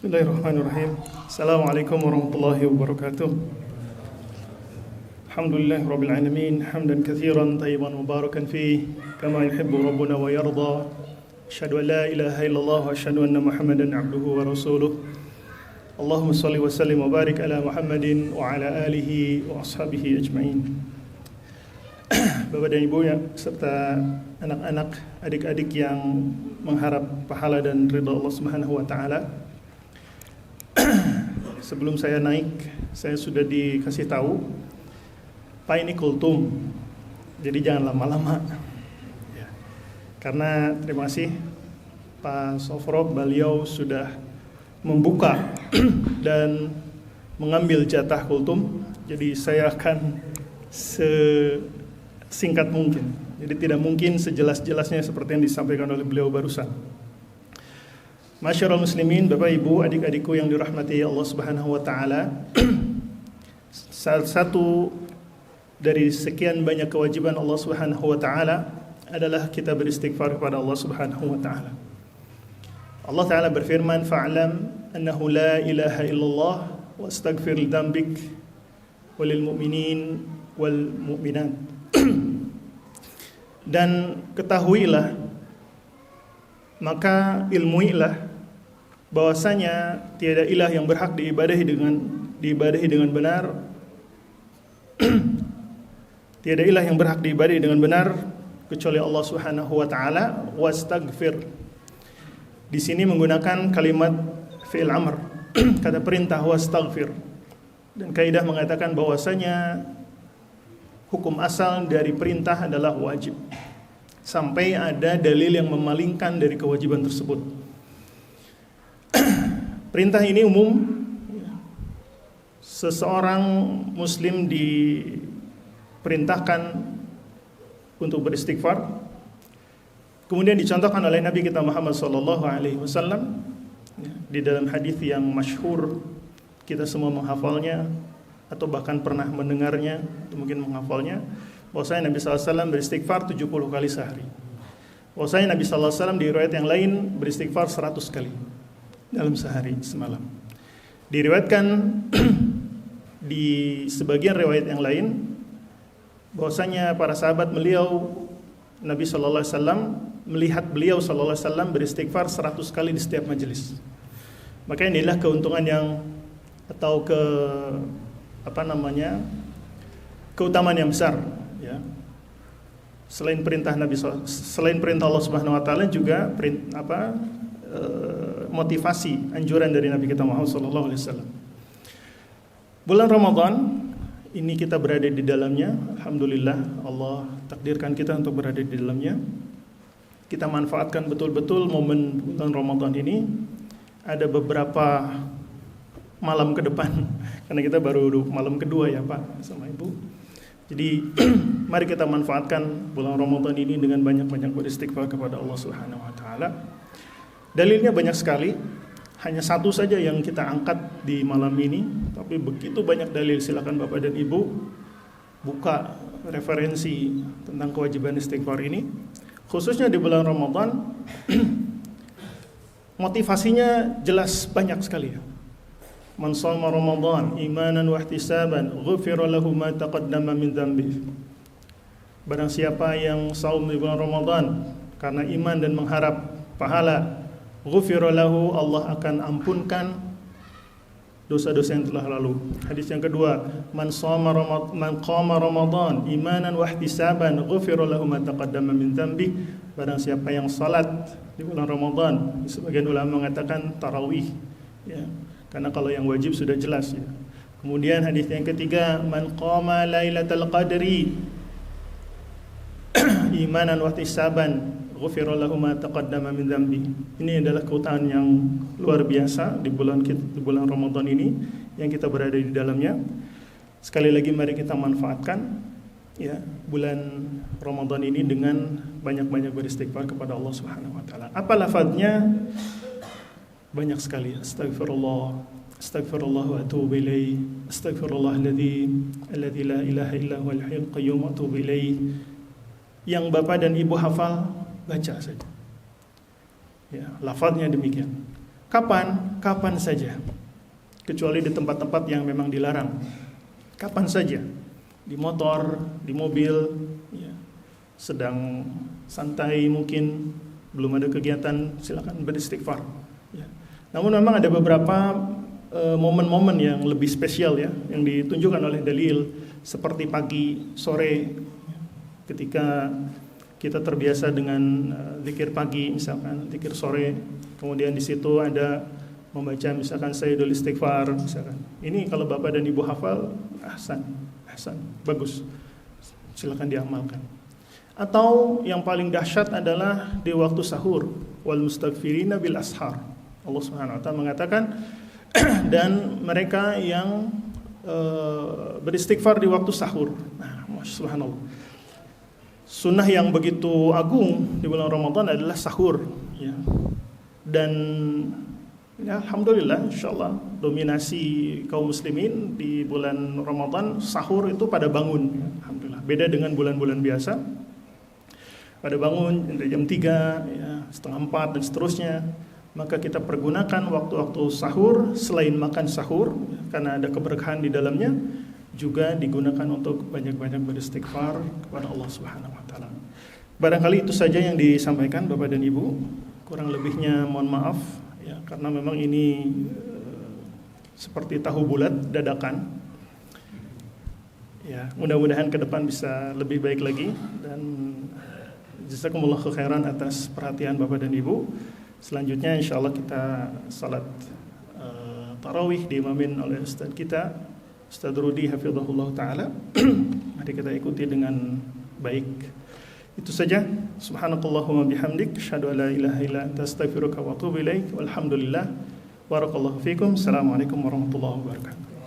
Bismillahirrahmanirrahim. Assalamualaikum warahmatullahi wabarakatuh. Alhamdulillah rabbil alamin, hamdan katsiran tayyiban mubarakan fi kama yuhibbu rabbuna wa yarda. Asyhadu an la ilaha illallah wa asyhadu anna Muhammadan abduhu wa rasuluh. Allahumma shalli wa sallim wa barik ala Muhammadin wa ala alihi wa ashabihi ajmain. Bapak dan Ibu ya, serta anak-anak, adik-adik yang mengharap pahala dan ridha Allah Subhanahu wa taala. Sebelum saya naik, saya sudah dikasih tahu Pak ini kultum, jadi jangan lama-lama ya. Karena terima kasih Pak Sofro, beliau sudah membuka dan mengambil jatah kultum. Jadi saya akan sesingkat mungkin. Jadi tidak mungkin sejelas-jelasnya seperti yang disampaikan oleh beliau barusan. Masyarul muslimin, Bapak Ibu, adik-adikku yang dirahmati Allah Subhanahu wa taala. Salah satu dari sekian banyak kewajiban Allah Subhanahu wa taala adalah kita beristighfar kepada Allah Subhanahu wa taala. Allah taala berfirman, "Fa'lam annahu la ilaha illallah wastaghfir li dzambik walil mu'minin wal mu'minat." Dan ketahuilah, maka ilmuilah bahwasanya tiada ilah yang berhak diibadahi dengan benar. Tiada ilah yang berhak diibadahi dengan benar kecuali Allah Subhanahu wa taala. Wastaghfir di sini menggunakan kalimat fi'il amr, kata perintah wastaghfir. Dan kaidah mengatakan bahwasanya hukum asal dari perintah adalah wajib sampai ada dalil yang memalingkan dari kewajiban tersebut. Perintah ini umum, seseorang muslim diperintahkan untuk beristighfar. Kemudian dicontohkan oleh Nabi kita Muhammad SAW di dalam hadis yang masyhur, kita semua menghafalnya atau bahkan pernah mendengarnya atau mungkin menghafalnya, bahwasanya Nabi SAW beristighfar 70 kali sehari. Bahwasanya Nabi SAW di riwayat yang lain beristighfar 100 kali dalam sehari semalam. Diriwayatkan di sebagian riwayat yang lain bahwasanya para sahabat beliau, Nabi SAW melihat beliau SAW beristighfar 100 kali di setiap majelis. Maka inilah keuntungan yang atau keutamaan yang besar ya. Selain perintah Allah Subhanahu wa taala juga motivasi anjuran dari Nabi kita Muhammad sallallahu alaihi wasallam. Bulan Ramadan ini kita berada di dalamnya. Alhamdulillah Allah takdirkan kita untuk berada di dalamnya. Kita manfaatkan betul-betul momen bulan Ramadan ini. Ada beberapa malam ke depan karena kita baru malam kedua ya Pak sama Ibu. Jadi mari kita manfaatkan bulan Ramadan ini dengan banyak-banyak beristighfar kepada Allah Subhanahu wa taala. Dalilnya banyak sekali, hanya satu saja yang kita angkat di malam ini, tapi begitu banyak dalil. Silakan Bapak dan Ibu buka referensi tentang kewajiban istighfar ini, khususnya di bulan Ramadan. Motivasinya jelas banyak sekali ya. Man shoma Ramadan imanan wa ihtisaban ghufira lahu ma taqaddama min dzambi. Barang siapa yang saum di bulan Ramadan karena iman dan mengharap pahala, ghufira lahu, Allah akan ampunkan dosa-dosa yang telah lalu. Hadis yang kedua, man qama Ramadan imanan wa ihtisaban ghufira lahu ma taqaddama min dzambi. Barang siapa yang salat di bulan Ramadan, sebagian ulama mengatakan tarawih ya. Karena kalau yang wajib sudah jelas ya. Kemudian hadis yang ketiga, man qama lailatal qadri imanan wa ihtisaban ghufira lahu ma taqaddama min dzambi. Ini adalah keutamaan yang luar biasa di bulan Ramadan ini yang kita berada di dalamnya. Sekali lagi mari kita manfaatkan ya bulan Ramadan ini dengan banyak-banyak beristighfar kepada Allah Subhanahu wa taala. Apa lafadznya? Banyak sekali. Astaghfirullah wa atubu ilaih. Astaghfirullah alladzi la ilaha illa huwal hayyul qayyum wa atubu ilaih. Yang Bapak dan Ibu hafal, baca saja. Ya, lafadznya demikian. Kapan? Kapan saja. Kecuali di tempat-tempat yang memang dilarang. Kapan saja. Di motor, di mobil, ya, sedang santai mungkin, belum ada kegiatan, silakan beristighfar. Ya. Namun memang ada beberapa momen-momen yang lebih spesial ya, yang ditunjukkan oleh dalil, seperti pagi, sore, ketika kita terbiasa dengan zikir pagi, misalkan zikir sore, kemudian di situ ada membaca misalkan Sayyidul Istighfar, misalkan. Ini kalau Bapak dan Ibu hafal, ahsan, bagus. Silakan diamalkan. Atau yang paling dahsyat adalah di waktu sahur, wal mustaghfirina bil ashar. Allah Subhanahu wa taala mengatakan dan mereka yang beristighfar di waktu sahur. Nah, subhanallah. Sunnah yang begitu agung di bulan Ramadan adalah sahur, ya. Dan ya, alhamdulillah, insyaallah dominasi kaum muslimin di bulan Ramadan sahur itu pada bangun. Alhamdulillah. Beda dengan bulan-bulan biasa. Pada bangun jam 3, ya, setengah 4 dan seterusnya. Maka kita pergunakan waktu-waktu sahur selain makan sahur, karena ada keberkahan di dalamnya, juga digunakan untuk banyak-banyak beristighfar kepada Allah Subhanahu wa taala. Barangkali itu saja yang disampaikan Bapak dan Ibu. Kurang lebihnya mohon maaf ya, karena memang ini seperti tahu bulat dadakan. Ya, mudah-mudahan ke depan bisa lebih baik lagi, dan jazakumullah khairan atas perhatian Bapak dan Ibu. Selanjutnya insyaallah kita salat tarawih diimamin oleh Ustaz kita, Ustaz Rudi hafizahullah taala. Mari kita ikuti dengan baik. Itu saja. Subhanakallahumma bihamdik, asyhadu an la ilaha illa anta, astaghfiruka wa atubu ilaik. Walhamdulillah. Barakallahu fikum. Assalamualaikum warahmatullahi wabarakatuh.